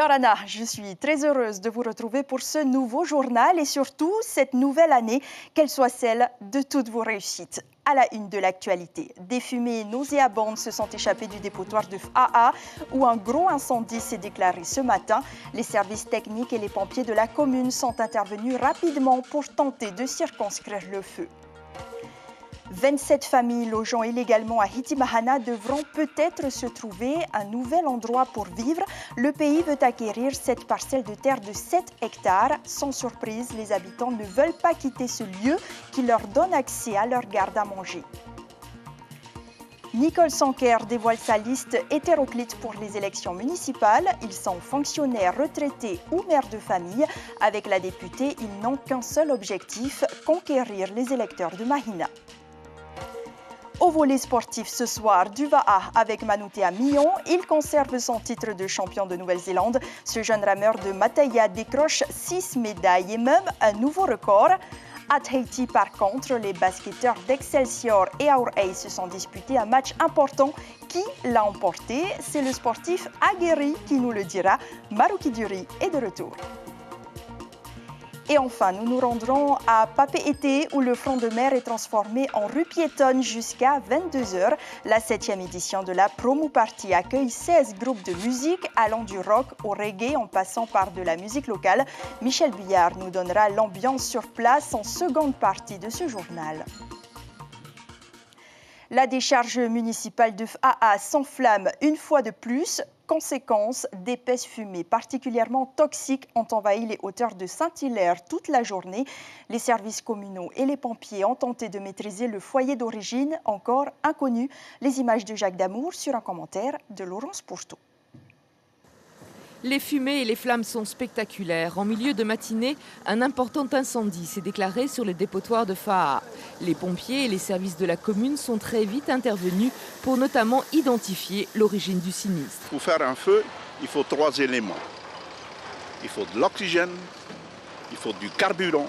Yorana, je suis très heureuse de vous retrouver pour ce nouveau journal et surtout cette nouvelle année, qu'elle soit celle de toutes vos réussites. À la une de l'actualité, des fumées nauséabondes se sont échappées du dépotoir de FAA où un gros incendie s'est déclaré ce matin. Les services techniques et les pompiers de la commune sont intervenus rapidement pour tenter de circonscrire le feu. 27 familles logeant illégalement à Hitimahana devront peut-être se trouver un nouvel endroit pour vivre. Le pays veut acquérir cette parcelle de terre de 7 hectares. Sans surprise, les habitants ne veulent pas quitter ce lieu qui leur donne accès à leur garde à manger. Nicole Sanquer dévoile sa liste hétéroclite pour les élections municipales. Ils sont fonctionnaires, retraités ou mères de famille. Avec la députée, ils n'ont qu'un seul objectif, conquérir les électeurs de Mahina. Au volet sportif ce soir, du Va'a avec Manouté à Millon. Il conserve son titre de champion de Nouvelle-Zélande. Ce jeune rameur de Mataya décroche 6 médailles et même un nouveau record. À Tahiti, par contre, les basketteurs d'Excelsior et Auray se sont disputés un match important. Qui l'a emporté? C'est le sportif aguerri qui nous le dira. Marouki Duri est de retour. Et enfin, nous nous rendrons à Papeete où le front de mer est transformé en rue piétonne jusqu'à 22h. La 7e édition de la Promo Party accueille 16 groupes de musique allant du rock au reggae en passant par de la musique locale. Michel Billard nous donnera l'ambiance sur place en seconde partie de ce journal. La décharge municipale de FAA s'enflamme une fois de plus. Conséquence, d'épaisses fumées particulièrement toxiques ont envahi les hauteurs de Saint-Hilaire toute la journée. Les services communaux et les pompiers ont tenté de maîtriser le foyer d'origine, encore inconnu. Les images de Jacques Damour sur un commentaire de Laurence Pourteau. Les fumées et les flammes sont spectaculaires. En milieu de matinée, un important incendie s'est déclaré sur le dépotoir de FAA. Les pompiers et les services de la commune sont très vite intervenus pour notamment identifier l'origine du sinistre. Pour faire un feu, il faut 3 éléments. Il faut de l'oxygène, il faut du carburant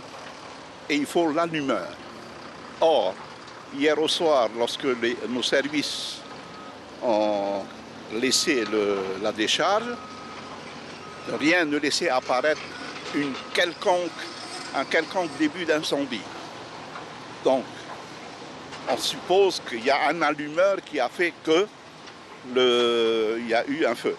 et il faut l'allumeur. Or, hier au soir, lorsque nos services ont laissé la décharge, rien ne laissait apparaître un quelconque début d'incendie. Donc, on suppose qu'il y a un allumeur qui a fait qu'il y a eu un feu.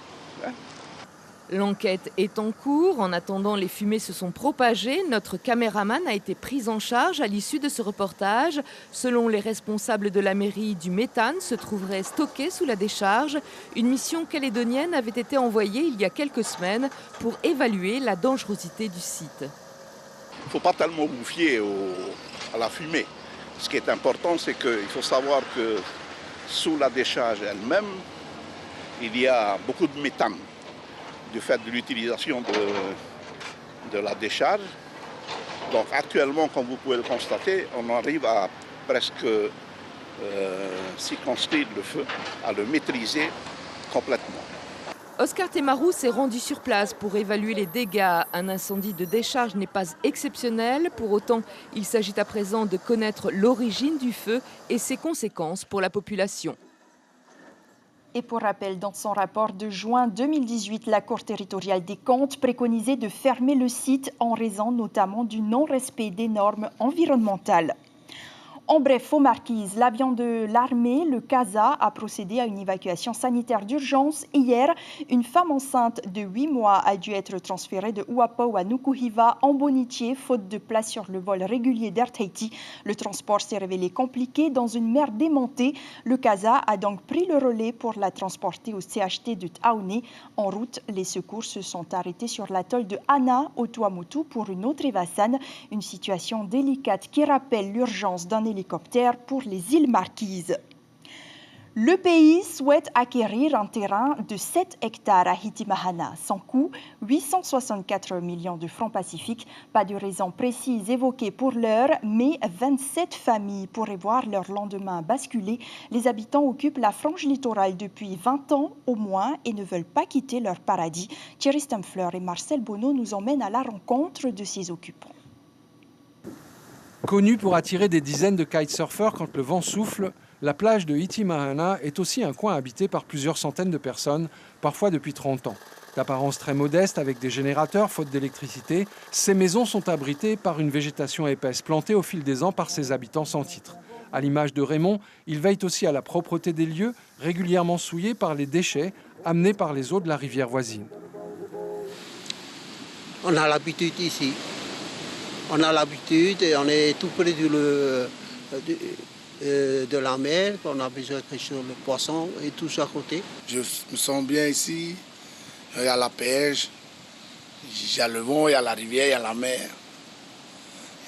L'enquête est en cours. En attendant, les fumées se sont propagées. Notre caméraman a été pris en charge à l'issue de ce reportage. Selon les responsables de la mairie, du méthane se trouverait stocké sous la décharge. Une mission calédonienne avait été envoyée il y a quelques semaines pour évaluer la dangerosité du site. Il ne faut pas tellement vous fier à la fumée. Ce qui est important, c'est qu'il faut savoir que sous la décharge elle-même, il y a beaucoup de méthane. Du fait de l'utilisation de la décharge. Donc actuellement, comme vous pouvez le constater, on arrive à presque circonscrire le feu, à le maîtriser complètement. Oscar Temarou s'est rendu sur place pour évaluer les dégâts. Un incendie de décharge n'est pas exceptionnel. Pour autant, il s'agit à présent de connaître l'origine du feu et ses conséquences pour la population. Et pour rappel, dans son rapport de juin 2018, la Cour territoriale des comptes préconisait de fermer le site en raison notamment du non-respect des normes environnementales. En bref, aux Marquises, l'avion de l'armée, le CASA, a procédé à une évacuation sanitaire d'urgence. Hier, une femme enceinte de 8 mois a dû être transférée de Uapau à Nukuhiva en Bonitier, faute de place sur le vol régulier d'Air Tahiti. Le transport s'est révélé compliqué dans une mer démontée. Le CASA a donc pris le relais pour la transporter au CHT de Taoné. En route, les secours se sont arrêtés sur l'atoll de Hana, au Tuamotu, pour une autre évacuation. Une situation délicate qui rappelle l'urgence d'un hélicoptère pour les îles Marquises. Le pays souhaite acquérir un terrain de 7 hectares à Hitimahana. Son coût, 864 millions de francs pacifiques. Pas de raison précise évoquée pour l'heure, mais 27 familles pourraient voir leur lendemain basculer. Les habitants occupent la frange littorale depuis 20 ans au moins et ne veulent pas quitter leur paradis. Thierry Stemfler et Marcel Bonneau nous emmènent à la rencontre de ces occupants. Connue pour attirer des dizaines de kitesurfers quand le vent souffle, la plage de Hitimahana est aussi un coin habité par plusieurs centaines de personnes, parfois depuis 30 ans. D'apparence très modeste, avec des générateurs, faute d'électricité, ces maisons sont abritées par une végétation épaisse, plantée au fil des ans par ses habitants sans titre. À l'image de Raymond, il veille aussi à la propreté des lieux, régulièrement souillés par les déchets amenés par les eaux de la rivière voisine. On a l'habitude ici. On a l'habitude et on est tout près de la mer. On a besoin de pêcher le poisson et tout ça à côté. Je me sens bien ici. Il y a la pêche, il y a le vent, il y a la rivière, il y a la mer.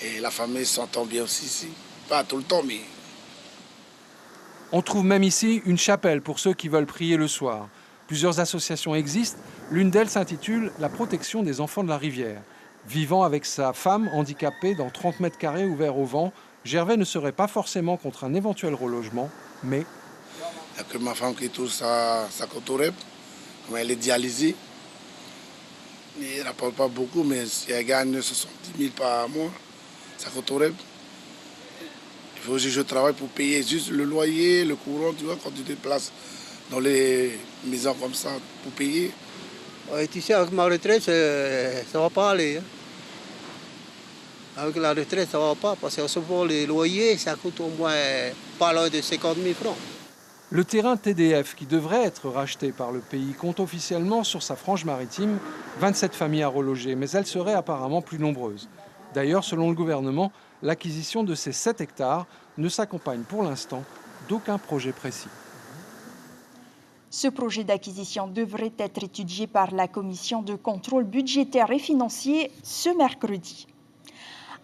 Et la famille s'entend bien aussi ici. Pas tout le temps, mais... On trouve même ici une chapelle pour ceux qui veulent prier le soir. Plusieurs associations existent. L'une d'elles s'intitule « La protection des enfants de la rivière ». Vivant avec sa femme handicapée dans 30 mètres carrés ouverts au vent, Gervais ne serait pas forcément contre un éventuel relogement, mais... Il n'y a que ma femme qui touche sa cotorep. Elle est dialysée. Elle ne rapporte pas beaucoup, mais si elle gagne 70 000 par mois, ça cotorep. Il faut que je travaille pour payer juste le loyer, le courant, tu vois, quand tu te déplaces dans les maisons comme ça, pour payer. Ouais, tu sais, avec ma retraite, ça ne va pas aller. Hein. Avec la retraite, ça ne va pas, parce que souvent les loyers, ça coûte au moins pas loin de 50 000 francs. Le terrain TDF, qui devrait être racheté par le pays, compte officiellement sur sa frange maritime 27 familles à reloger, mais elles seraient apparemment plus nombreuses. D'ailleurs, selon le gouvernement, l'acquisition de ces 7 hectares ne s'accompagne pour l'instant d'aucun projet précis. Ce projet d'acquisition devrait être étudié par la Commission de contrôle budgétaire et financier ce mercredi.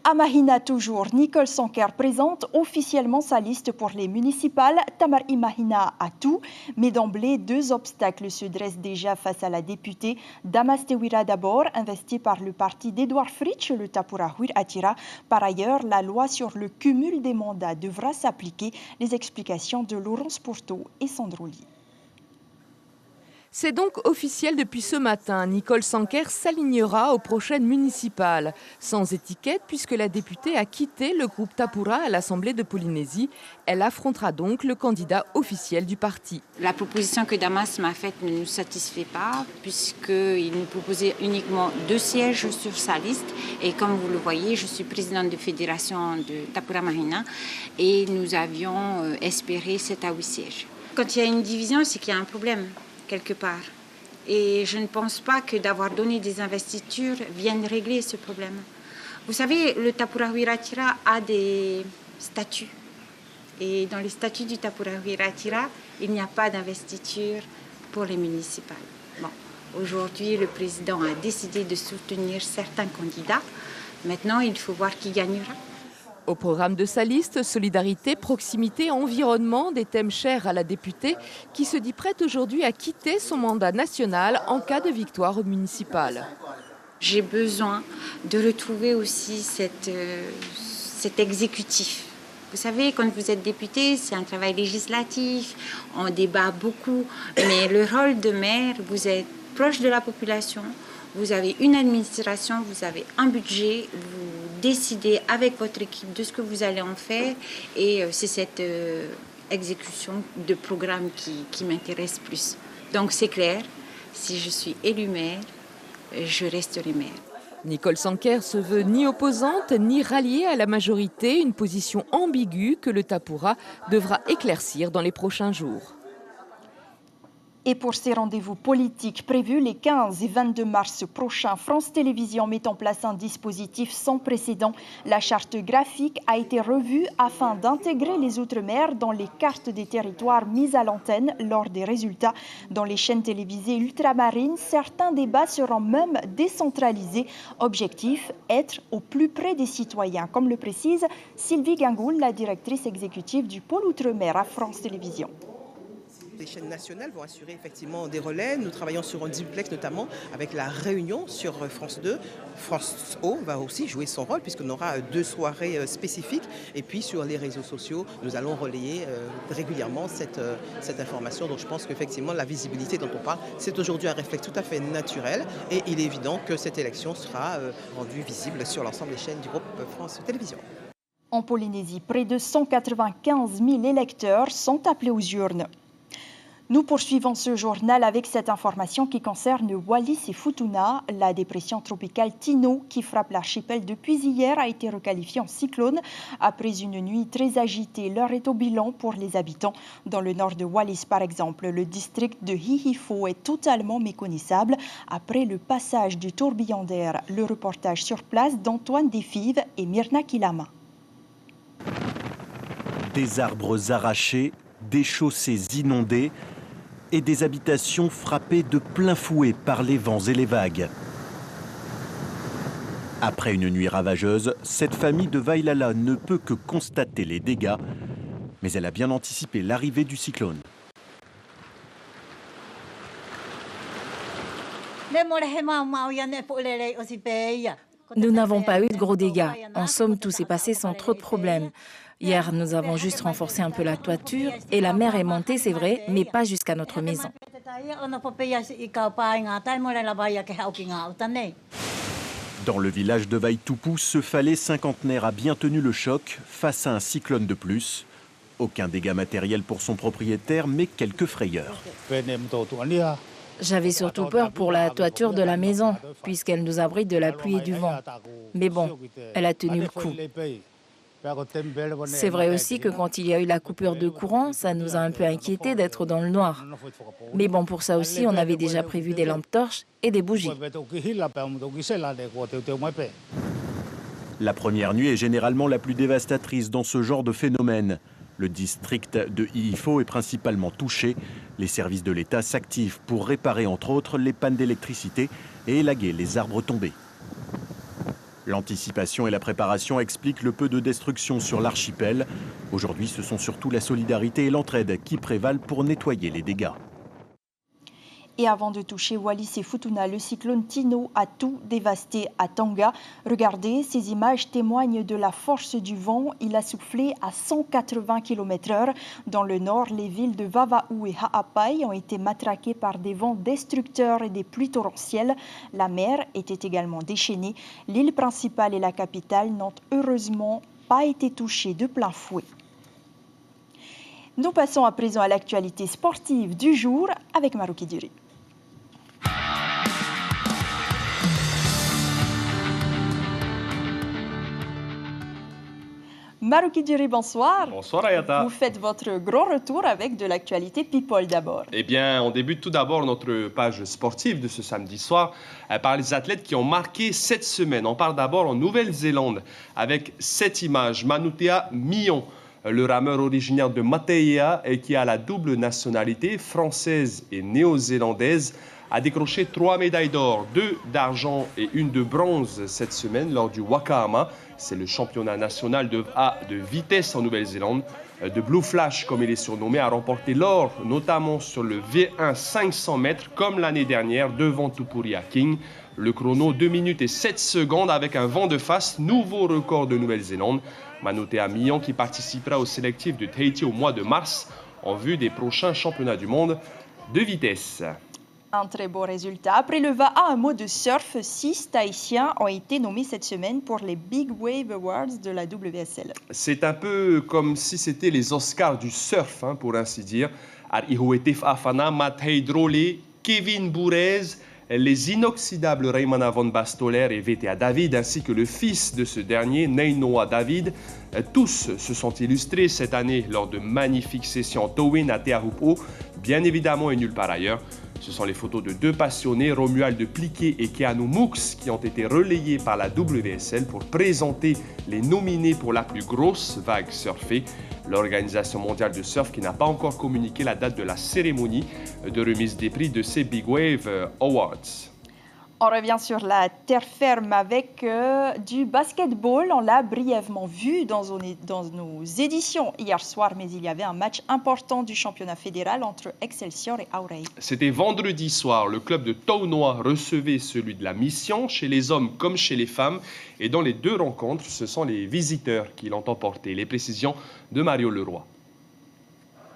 À Mahina toujours, Nicole Sanker présente officiellement sa liste pour les municipales. Tamar Mahina a tout, mais d'emblée, 2 obstacles se dressent déjà face à la députée Damas Tewira d'abord, investie par le parti d'Edouard Fritsch, le Tapura Huir Atira. Par ailleurs, la loi sur le cumul des mandats devra s'appliquer. Les explications de Laurence Pourteau et Sandroli. C'est donc officiel depuis ce matin. Nicole Sanker s'alignera aux prochaines municipales. Sans étiquette, puisque la députée a quitté le groupe Tapura à l'Assemblée de Polynésie. Elle affrontera donc le candidat officiel du parti. La proposition que Damas m'a faite ne nous satisfait pas, puisqu'il nous proposait uniquement 2 sièges sur sa liste. Et comme vous le voyez, je suis présidente de fédération de Tapura Mahina et nous avions espéré 7 à 8 sièges. Quand il y a une division, c'est qu'il y a un problème quelque part. Et je ne pense pas que d'avoir donné des investitures vienne régler ce problème. Vous savez, le Tapura Huir Atira a des statuts. Et dans les statuts du Tapura Huir Atira, il n'y a pas d'investiture pour les municipales. Bon, aujourd'hui, le président a décidé de soutenir certains candidats. Maintenant, il faut voir qui gagnera. Au programme de sa liste, solidarité, proximité, environnement, des thèmes chers à la députée qui se dit prête aujourd'hui à quitter son mandat national en cas de victoire au municipal. J'ai besoin de retrouver aussi cet exécutif. Vous savez, quand vous êtes député, c'est un travail législatif, on débat beaucoup, mais le rôle de maire, vous êtes proche de la population, vous avez une administration, vous avez un budget, vous décidez avec votre équipe de ce que vous allez en faire et c'est cette exécution de programme qui m'intéresse plus. Donc c'est clair, si je suis élue maire, je resterai maire. Nicole Sanker se veut ni opposante ni ralliée à la majorité, une position ambiguë que le Tapura devra éclaircir dans les prochains jours. Et pour ces rendez-vous politiques prévus les 15 et 22 mars prochains, France Télévisions met en place un dispositif sans précédent. La charte graphique a été revue afin d'intégrer les Outre-mer dans les cartes des territoires mises à l'antenne lors des résultats. Dans les chaînes télévisées ultramarines, certains débats seront même décentralisés. Objectif, être au plus près des citoyens, comme le précise Sylvie Gangoul, la directrice exécutive du pôle Outre-mer à France Télévisions. Les chaînes nationales vont assurer effectivement des relais. Nous travaillons sur un duplex notamment avec la Réunion sur France 2. France O va aussi jouer son rôle puisqu'on aura 2 soirées spécifiques. Et puis sur les réseaux sociaux, nous allons relayer régulièrement cette information. Donc je pense qu'effectivement la visibilité dont on parle, c'est aujourd'hui un réflexe tout à fait naturel. Et il est évident que cette élection sera rendue visible sur l'ensemble des chaînes du groupe France Télévisions. En Polynésie, près de 195 000 électeurs sont appelés aux urnes. Nous poursuivons ce journal avec cette information qui concerne Wallis et Futuna. La dépression tropicale Tino, qui frappe l'archipel depuis hier, a été requalifiée en cyclone après une nuit très agitée. L'heure est au bilan pour les habitants. Dans le nord de Wallis, par exemple, le district de Hihifo est totalement méconnaissable après le passage du tourbillon d'air. Le reportage sur place d'Antoine Desfives et Myrna Kilama. Des arbres arrachés, des chaussées inondées et des habitations frappées de plein fouet par les vents et les vagues. Après une nuit ravageuse, cette famille de Vailala ne peut que constater les dégâts, mais elle a bien anticipé l'arrivée du cyclone. Nous n'avons pas eu de gros dégâts. En somme, tout s'est passé sans trop de problèmes. Hier, nous avons juste renforcé un peu la toiture et la mer est montée, c'est vrai, mais pas jusqu'à notre maison. Dans le village de Vaitupu, ce Falais cinquantenaire a bien tenu le choc face à un cyclone de plus. Aucun dégât matériel pour son propriétaire, mais quelques frayeurs. J'avais surtout peur pour la toiture de la maison, puisqu'elle nous abrite de la pluie et du vent. Mais bon, elle a tenu le coup. C'est vrai aussi que quand il y a eu la coupure de courant, ça nous a un peu inquiétés d'être dans le noir. Mais bon, pour ça aussi, on avait déjà prévu des lampes torches et des bougies. La première nuit est généralement la plus dévastatrice dans ce genre de phénomène. Le district de Hihifo est principalement touché. Les services de l'État s'activent pour réparer entre autres les pannes d'électricité et élaguer les arbres tombés. L'anticipation et la préparation expliquent le peu de destruction sur l'archipel. Aujourd'hui, ce sont surtout la solidarité et l'entraide qui prévalent pour nettoyer les dégâts. Et avant de toucher Wallis et Futuna, le cyclone Tino a tout dévasté à Tonga. Regardez, ces images témoignent de la force du vent. Il a soufflé à 180 km/h. Dans le nord, les villes de Vava'u et Ha'apai ont été matraquées par des vents destructeurs et des pluies torrentielles. La mer était également déchaînée. L'île principale et la capitale n'ont heureusement pas été touchées de plein fouet. Nous passons à présent à l'actualité sportive du jour avec Marouki Duri. Marouki Duri, bonsoir. Bonsoir Ayata. Vous faites votre grand retour avec de l'actualité People d'abord. Eh bien, on débute tout d'abord notre page sportive de ce samedi soir par les athlètes qui ont marqué cette semaine. On part d'abord en Nouvelle-Zélande avec cette image. Manutea Mion, le rameur originaire de Mateia et qui a la double nationalité française et néo-zélandaise, a décroché 3 médailles d'or, 2 d'argent et 1 de bronze cette semaine lors du Wakahama. C'est le championnat national de vitesse en Nouvelle-Zélande. De Blue Flash, comme il est surnommé, a remporté l'or, notamment sur le V1 500 mètres, comme l'année dernière, devant Tupuria King. Le chrono 2 minutes et 7 secondes avec un vent de face, nouveau record de Nouvelle-Zélande. Manutea Mion qui participera au sélectif de Tahiti au mois de mars en vue des prochains championnats du monde de vitesse. Un très beau résultat. Après le VAA, un mot de surf, 6 Tahitiens ont été nommés cette semaine pour les Big Wave Awards de la WSL. C'est un peu comme si c'était les Oscars du surf, pour ainsi dire. Arihuetif Afana, Matei Drole, Kevin Bourez, les inoxydables Raymana Von Bastoler et VTA David, ainsi que le fils de ce dernier, Neinoa David. Tous se sont illustrés cette année lors de magnifiques sessions Towin à Te Ahupu'o, bien évidemment et nulle part ailleurs. Ce sont les photos de 2 passionnés, Romuald Pliquet et Keanu Moux, qui ont été relayées par la WSL pour présenter les nominés pour la plus grosse vague surfée. L'Organisation mondiale de surf qui n'a pas encore communiqué la date de la cérémonie de remise des prix de ces Big Wave Awards. On revient sur la terre ferme avec du basketball. On l'a brièvement vu dans nos éditions hier soir, mais il y avait un match important du championnat fédéral entre Excelsior et Aurei. C'était vendredi soir. Le club de Taunois recevait celui de la Mission, chez les hommes comme chez les femmes. Et dans les 2 rencontres, ce sont les visiteurs qui l'ont emporté. Les précisions de Mario Leroy.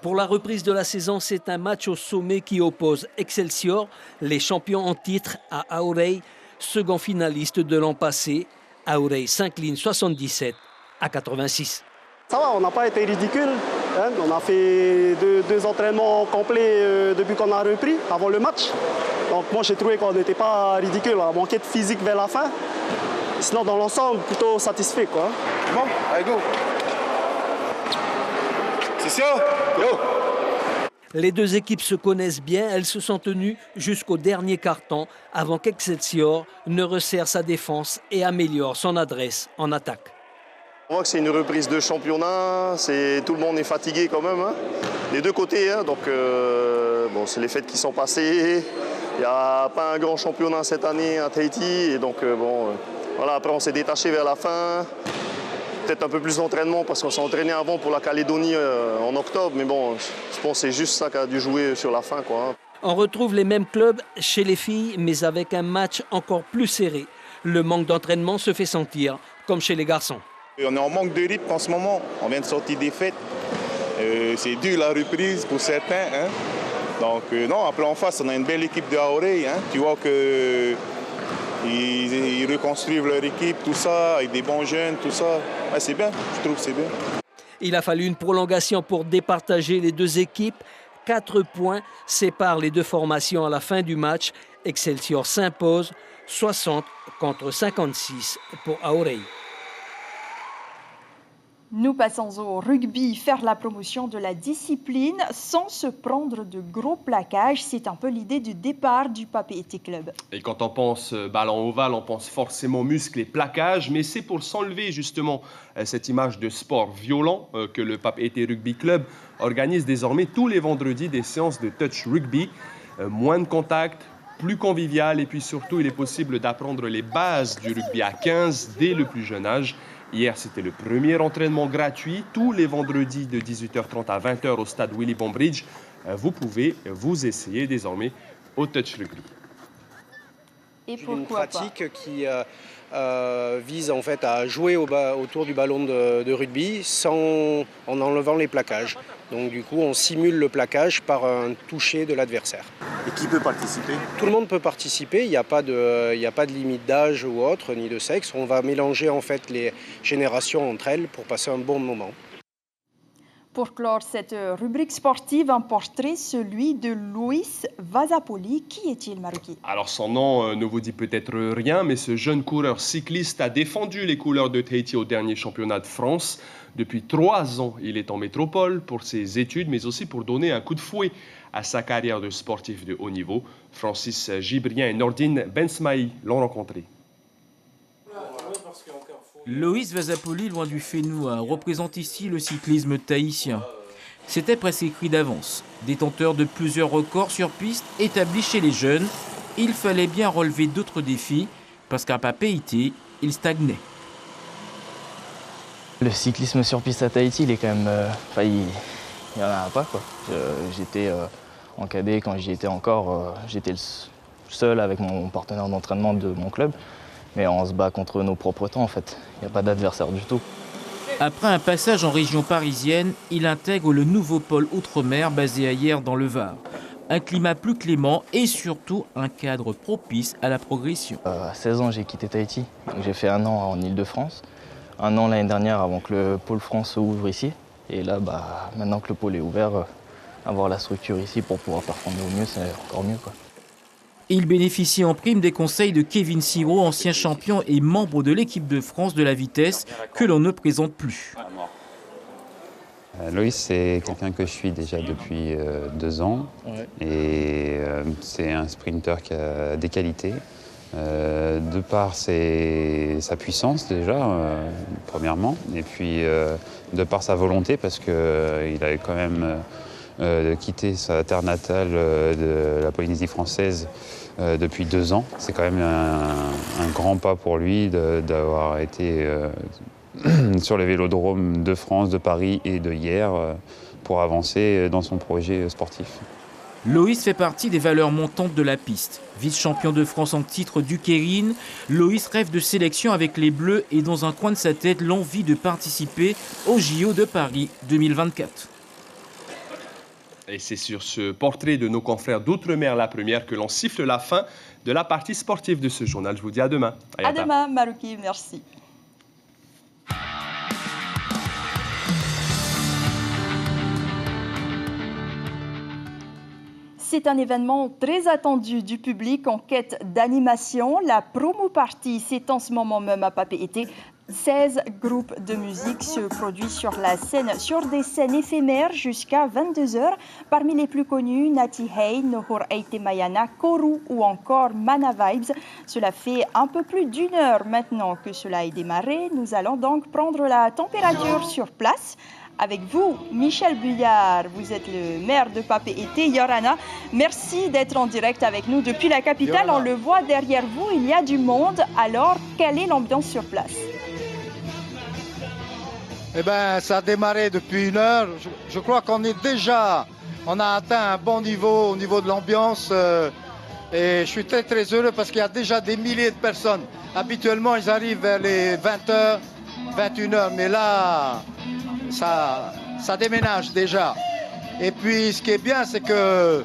Pour la reprise de la saison, c'est un match au sommet qui oppose Excelsior, les champions en titre, à Aurei, second finaliste de l'an passé. Aurei s'incline 77 à 86. Ça va, on n'a pas été ridicule. Hein, on a fait deux entraînements complets depuis qu'on a repris, avant le match. Donc moi j'ai trouvé qu'on n'était pas ridicule, on manquait de physique vers la fin. Sinon dans l'ensemble, plutôt satisfait quoi. Bon, allez go. C'est sûr. Go. Les deux équipes se connaissent bien, elles se sont tenues jusqu'au dernier quart-temps avant qu'Excelsior ne resserre sa défense et améliore son adresse en attaque. On voit que c'est une reprise de championnat, tout le monde est fatigué quand même, hein, des deux côtés. Hein, donc bon, c'est les fêtes qui sont passées, il n'y a pas un grand championnat cette année à Tahiti. Et donc voilà, après on s'est détaché vers la fin. Peut-être un peu plus d'entraînement parce qu'on s'est entraîné avant pour la Calédonie en octobre. Mais bon, je pense que c'est juste ça qui a dû jouer sur la fin, quoi. On retrouve les mêmes clubs chez les filles, mais avec un match encore plus serré. Le manque d'entraînement se fait sentir, comme chez les garçons. On est en manque de rythme en ce moment. On vient de sortir des fêtes. C'est dur la reprise pour certains. Hein. Donc non, après en face, on a une belle équipe de Aorei. Hein. Tu vois que... Ils reconstruisent leur équipe, tout ça, avec des bons jeunes, tout ça. Ouais, c'est bien, je trouve que c'est bien. Il a fallu une prolongation pour départager les deux équipes. 4 points séparent les deux formations à la fin du match. Excelsior s'impose 60 contre 56 pour Aorei. Nous passons au rugby, faire la promotion de la discipline sans se prendre de gros plaquages. C'est un peu l'idée du départ du Papeete Club. Et quand on pense ballon ovale, on pense forcément muscles et plaquages, mais c'est pour s'enlever justement cette image de sport violent que le Papeete Rugby Club organise désormais tous les vendredis des séances de touch rugby. Moins de contact, plus convivial et puis surtout il est possible d'apprendre les bases du rugby à 15 dès le plus jeune âge. Hier, c'était le premier entraînement gratuit, tous les vendredis de 18h30 à 20h au stade Willy Bombridge. Vous pouvez vous essayer désormais au touch rugby. Et pourquoi une pratique qui vise en fait à jouer autour du ballon de rugby en enlevant les plaquages. Donc du coup, on simule le plaquage par un toucher de l'adversaire. Et qui peut participer? Tout le monde peut participer, il n'y a pas de limite d'âge ou autre, ni de sexe. On va mélanger en fait les générations entre elles pour passer un bon moment. Pour clore cette rubrique sportive, un portrait, celui de Luis Vazapoli. Qui est-il, Maruki? Alors son nom ne vous dit peut-être rien, mais ce jeune coureur cycliste a défendu les couleurs de Tahiti au dernier championnat de France. Depuis 3 ans, il est en métropole pour ses études, mais aussi pour donner un coup de fouet à sa carrière de sportif de haut niveau. Francis Gibrien et Nordine Bensmaï l'ont rencontré. Loïs Vazapoli, loin du Fénois, représente ici le cyclisme tahitien. C'était presque écrit d'avance. Détenteur de plusieurs records sur piste établis chez les jeunes, il fallait bien relever d'autres défis, parce qu'à Papeete, il stagnait. Le cyclisme sur piste à Tahiti, il est quand même... il n'y en a pas, quoi. J'étais en cadet quand j'y étais encore. J'étais le seul avec mon partenaire d'entraînement de mon club. Mais on se bat contre nos propres temps, en fait. Il n'y a pas d'adversaire du tout. Après un passage en région parisienne, il intègre le nouveau pôle Outre-mer basé à Hyères dans le Var. Un climat plus clément et surtout un cadre propice à la progression. À 16 ans, j'ai quitté Tahiti. J'ai fait 1 an en Île-de-France. 1 an l'année dernière avant que le pôle France ouvre ici. Et là, maintenant que le pôle est ouvert, avoir la structure ici pour pouvoir performer au mieux, c'est encore mieux, quoi. Il bénéficie en prime des conseils de Kevin Siro, ancien champion et membre de l'équipe de France de la vitesse, que l'on ne présente plus. Loïs, c'est quelqu'un que je suis déjà depuis 2 ans. Ouais. Et c'est un sprinter qui a des qualités. De par sa puissance déjà, premièrement, et puis de par sa volonté, parce qu'il avait quand même quitté sa terre natale de la Polynésie française depuis 2 ans. C'est quand même un grand pas pour lui d'avoir été sur les vélodromes de France, de Paris et de Hyères pour avancer dans son projet sportif. Loïs fait partie des valeurs montantes de la piste. Vice-champion de France en titre du Kérine, Loïs rêve de sélection avec les Bleus et dans un coin de sa tête l'envie de participer au JO de Paris 2024. Et c'est sur ce portrait de nos confrères d'Outre-mer La Première que l'on siffle la fin de la partie sportive de ce journal. Je vous dis à demain. À demain, Maruki, merci. C'est un événement très attendu du public en quête d'animation. La promo party, c'est en ce moment même à Papeete. 16 groupes de musique se produisent sur des scènes éphémères jusqu'à 22h. Parmi les plus connus, Nati Hey, Nohor Eite Mayana, Koru ou encore Mana Vibes. Cela fait un peu plus d'une heure maintenant que cela est démarré. Nous allons donc prendre la température sur place. Avec vous, Michel Buyard, vous êtes le maire de Papeete. Yorana, merci d'être en direct avec nous depuis la capitale. On le voit derrière vous, il y a du monde. Alors, quelle est l'ambiance sur place? Eh bien, ça a démarré depuis une heure. Je crois qu'on a atteint un bon niveau au niveau de l'ambiance. Et je suis très très heureux parce qu'il y a déjà des milliers de personnes. Habituellement, ils arrivent vers les 20h, 21h. Mais là, ça déménage déjà. Et puis, ce qui est bien, c'est que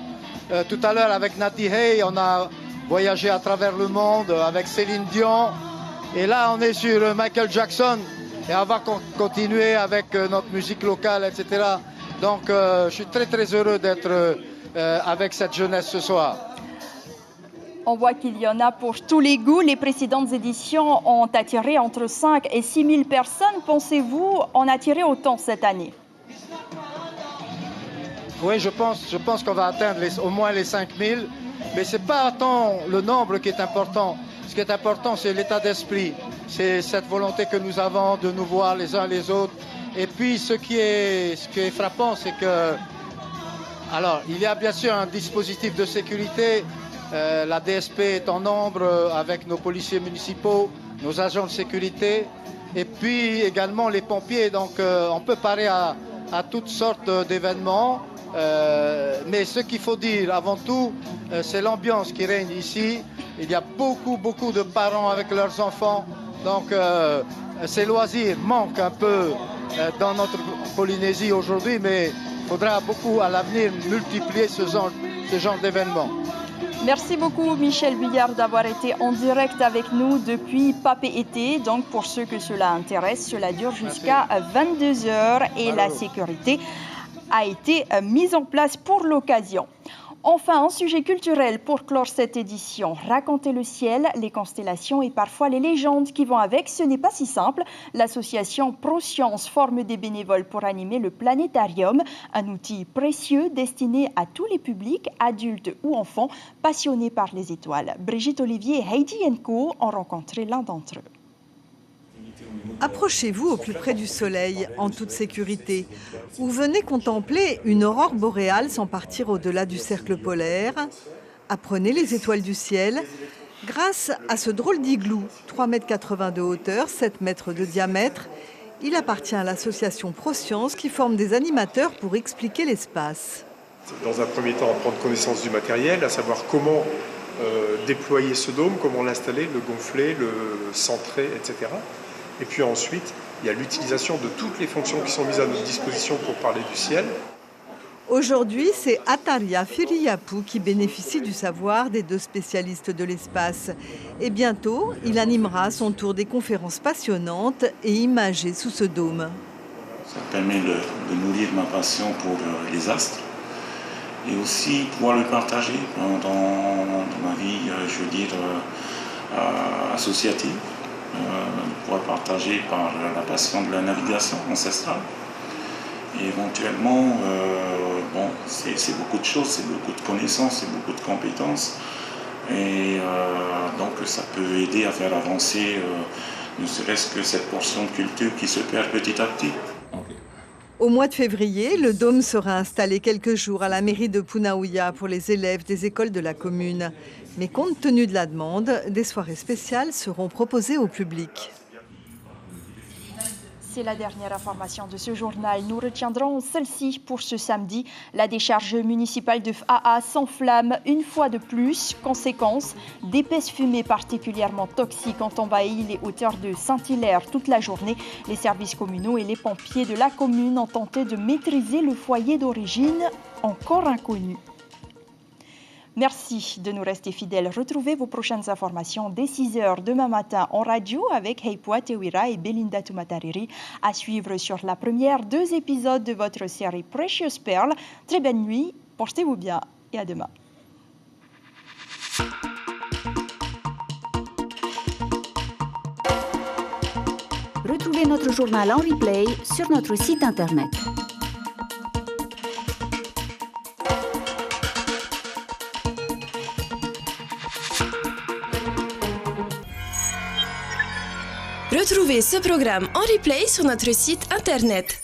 tout à l'heure, avec Nati Hey, on a voyagé à travers le monde avec Céline Dion. Et là, on est sur Michael Jackson. Et on va continuer avec notre musique locale, etc. Donc, je suis très, très heureux d'être avec cette jeunesse ce soir. On voit qu'il y en a pour tous les goûts. Les précédentes éditions ont attiré entre 5 et 6 000 personnes. Pensez-vous en attirer autant cette année? Oui, je pense qu'on va atteindre au moins les 5 000. Mais ce n'est pas tant le nombre qui est important. Ce qui est important, c'est l'état d'esprit. C'est cette volonté que nous avons de nous voir les uns les autres. Et puis, ce qui est frappant, c'est que... Alors, il y a bien sûr un dispositif de sécurité. La DSP est en nombre avec nos policiers municipaux, nos agents de sécurité. Et puis, également, les pompiers. Donc, on peut parer à toutes sortes d'événements. Mais ce qu'il faut dire avant tout, c'est l'ambiance qui règne ici. Il y a beaucoup de parents avec leurs enfants. Donc ces loisirs manquent un peu dans notre Polynésie aujourd'hui, mais il faudra beaucoup à l'avenir multiplier ce genre d'événements. Merci beaucoup Michel Buyard d'avoir été en direct avec nous depuis Papeete. Donc pour ceux que cela intéresse, cela dure jusqu'à 22h et la sécurité a été mise en place pour l'occasion. Enfin, un sujet culturel pour clore cette édition. Raconter le ciel, les constellations et parfois les légendes qui vont avec, ce n'est pas si simple. L'association ProScience forme des bénévoles pour animer le planétarium, un outil précieux destiné à tous les publics, adultes ou enfants, passionnés par les étoiles. Brigitte Olivier et Heidi Enko ont rencontré l'un d'entre eux. Approchez-vous au plus près du soleil, en toute sécurité, ou venez contempler une aurore boréale sans partir au-delà du cercle polaire. Apprenez les étoiles du ciel grâce à ce drôle d'igloo, 3,80 m de hauteur, 7 mètres de diamètre. Il appartient à l'association ProScience qui forme des animateurs pour expliquer l'espace. Dans un premier temps, prendre connaissance du matériel, à savoir comment déployer ce dôme, comment l'installer, le gonfler, le centrer, etc. Et puis ensuite, il y a l'utilisation de toutes les fonctions qui sont mises à notre disposition pour parler du ciel. Aujourd'hui, c'est Ataria Firiyapu qui bénéficie du savoir des deux spécialistes de l'espace. Et bientôt, il animera à son tour des conférences passionnantes et imagées sous ce dôme. Ça permet de nourrir ma passion pour les astres et aussi pouvoir le partager dans ma vie, je veux dire, associative. Pouvoir partager par la passion de la navigation ancestrale. Et éventuellement, c'est beaucoup de choses, c'est beaucoup de connaissances, c'est beaucoup de compétences. Et donc ça peut aider à faire avancer ne serait-ce que cette portion de culture qui se perd petit à petit. Au mois de février, le dôme sera installé quelques jours à la mairie de Punaouia pour les élèves des écoles de la commune. Mais compte tenu de la demande, des soirées spéciales seront proposées au public. C'est la dernière information de ce journal. Nous retiendrons celle-ci pour ce samedi. La décharge municipale de FAA s'enflamme une fois de plus. Conséquence, d'épaisses fumées particulièrement toxiques ont envahi les hauteurs de Saint-Hilaire toute la journée. Les services communaux et les pompiers de la commune ont tenté de maîtriser le foyer d'origine encore inconnu. Merci de nous rester fidèles. Retrouvez vos prochaines informations dès 6h demain matin en radio avec Heipoa Tewira et Belinda Tumatariri. À suivre sur la première 2 épisodes de votre série Precious Pearl. Très bonne nuit, portez-vous bien et à demain. Retrouvez notre journal en replay sur notre site internet. Retrouvez ce programme en replay sur notre site internet.